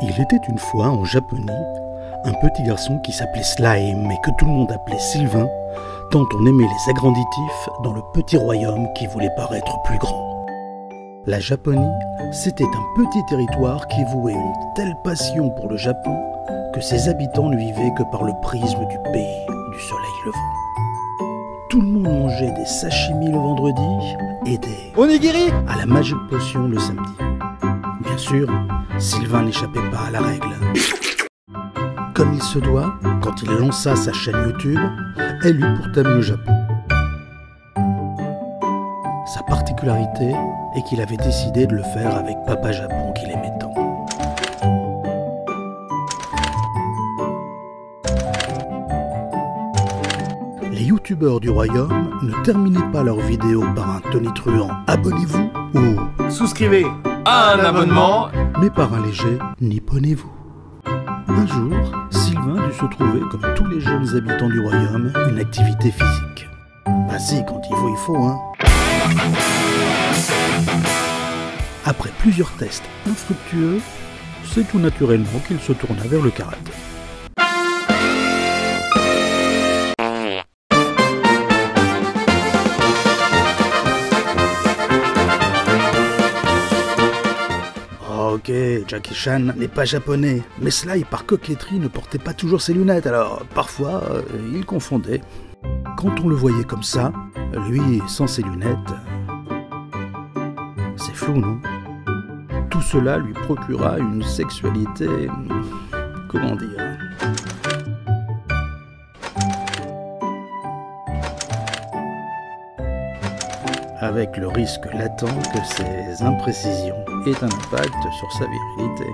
Il était une fois en Japonie un petit garçon qui s'appelait Slime et que tout le monde appelait Sylvain, tant on aimait les agranditifs dans le petit royaume qui voulait paraître plus grand. La Japonie, c'était un petit territoire qui vouait une telle passion pour le Japon que ses habitants ne vivaient que par le prisme du pays du soleil levant. Tout le monde mangeait des sashimi le vendredi et des onigiri à la Magic Potion le samedi. Bien sûr, Sylvain n'échappait pas à la règle. Comme il se doit, quand il lança sa chaîne YouTube, elle eut pour thème le Japon. Sa particularité est qu'il avait décidé de le faire avec Papa Japon qu'il aimait tant. Les youtubeurs du royaume ne terminaient pas leurs vidéos par un tonitruant « Abonnez-vous » ou « Souscrivez à un abonnement », mais par un léger « Nipponnez-vous ». Un jour, Sylvain dut se trouver, comme tous les jeunes habitants du royaume, une activité physique. Bah si, quand il faut, hein. Après plusieurs tests infructueux, c'est tout naturellement qu'il se tourna vers le karaté. Ok, Jackie Chan n'est pas japonais, mais Sly, par coquetterie, ne portait pas toujours ses lunettes, alors parfois, il confondait. Quand on le voyait comme ça, lui sans ses lunettes, c'est flou, non? Tout cela lui procura une sexualité... comment dire? Avec le risque latent que ces imprécisions aient un impact sur sa virilité.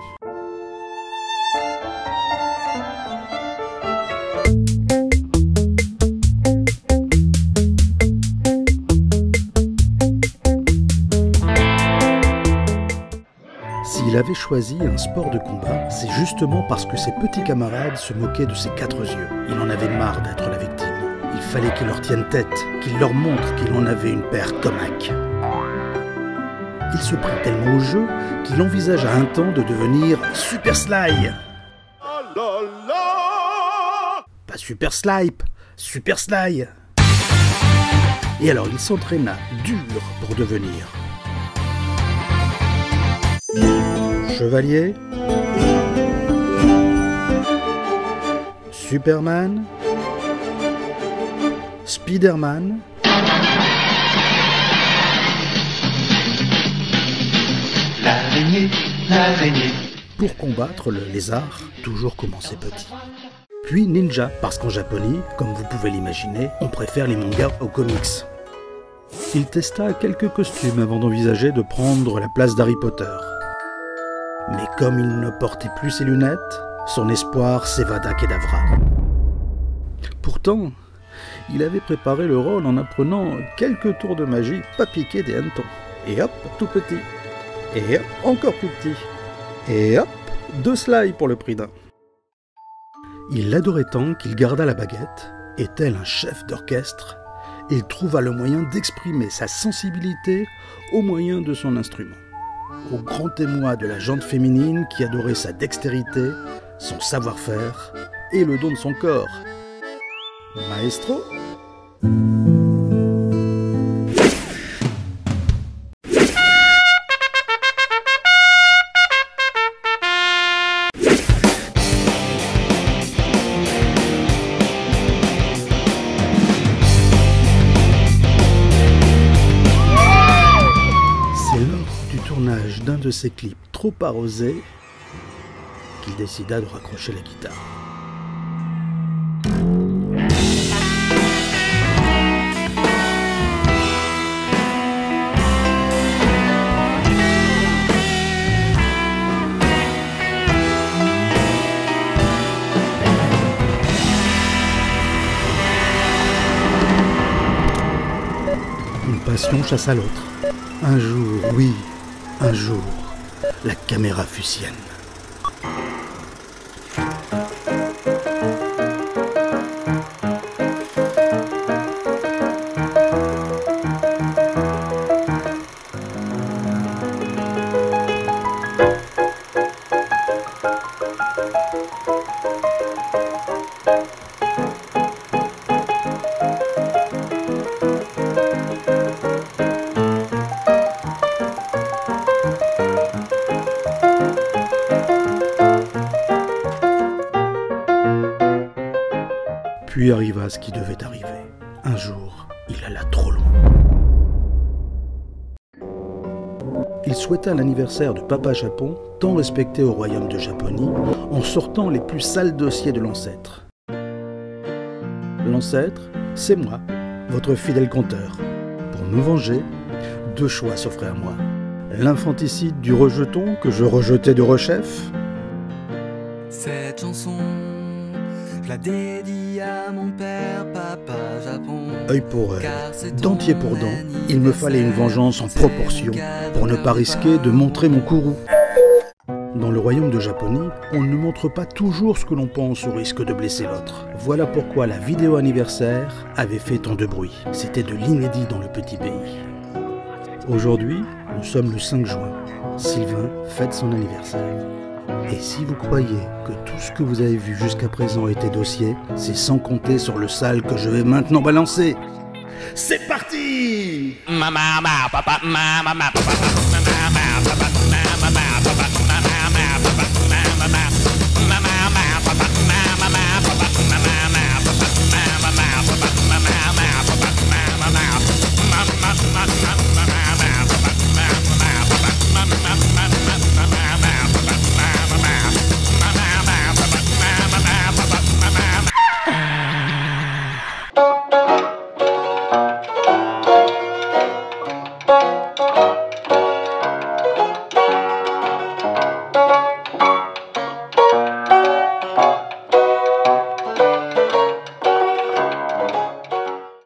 S'il avait choisi un sport de combat, c'est justement parce que ses petits camarades se moquaient de ses 4 yeux. Il en avait marre d'être la victime. Il fallait qu'il leur tienne tête, qu'il leur montre qu'il en avait une paire comaque. Il se prit tellement au jeu qu'il envisagea un temps de devenir Super Sly. Pas Super Slipe, Super Sly. Et alors il s'entraîna dur pour devenir Chevalier, Superman, Spider-Man, l'araignée. Pour combattre le lézard, toujours commencé petit. Puis ninja, parce qu'en Japonie, comme vous pouvez l'imaginer, on préfère les mangas aux comics. Il testa quelques costumes avant d'envisager de prendre la place d'Harry Potter. Mais comme il ne portait plus ses lunettes, son espoir s'évada kedavra. Pourtant, il avait préparé le rôle en apprenant quelques tours de magie pas piqués des hannetons. Et hop, tout petit. Et hop, encore plus petit. Et hop, 2 Sly pour le prix d'un. Il l'adorait tant qu'il garda la baguette, et tel un chef d'orchestre, il trouva le moyen d'exprimer sa sensibilité au moyen de son instrument. Au grand émoi de la jante féminine qui adorait sa dextérité, son savoir-faire et le don de son corps. Maestro? D'un de ses clips trop arrosés qu'il décida de raccrocher la guitare. Une passion chassa l'autre. Un jour, oui, un jour, la caméra fut sienne. lui arriva ce qui devait arriver. Un jour, il alla trop loin. Il souhaita l'anniversaire de Papa Japon, tant respecté au royaume de Japonie, en sortant les plus sales dossiers de l'ancêtre. L'ancêtre, c'est moi, votre fidèle conteur. Pour me venger, 2 choix s'offraient à moi. L'infanticide du rejeton que je rejetais de rechef. Cette chanson, je la dédie à mon père, Papa Japon. Œil pour œil, dentier pour dent, il me fallait une vengeance en proportion pour ne pas risquer de montrer mon courroux. Dans le royaume de Japonie, on ne montre pas toujours ce que l'on pense au risque de blesser l'autre. Voilà pourquoi la vidéo anniversaire avait fait tant de bruit. C'était de l'inédit dans le petit pays. Aujourd'hui, nous sommes le 5 juin. Sylvain fête son anniversaire. Et si vous croyez que tout ce que vous avez vu jusqu'à présent était dossier, c'est sans compter sur le sale que je vais maintenant balancer. C'est parti! Papa.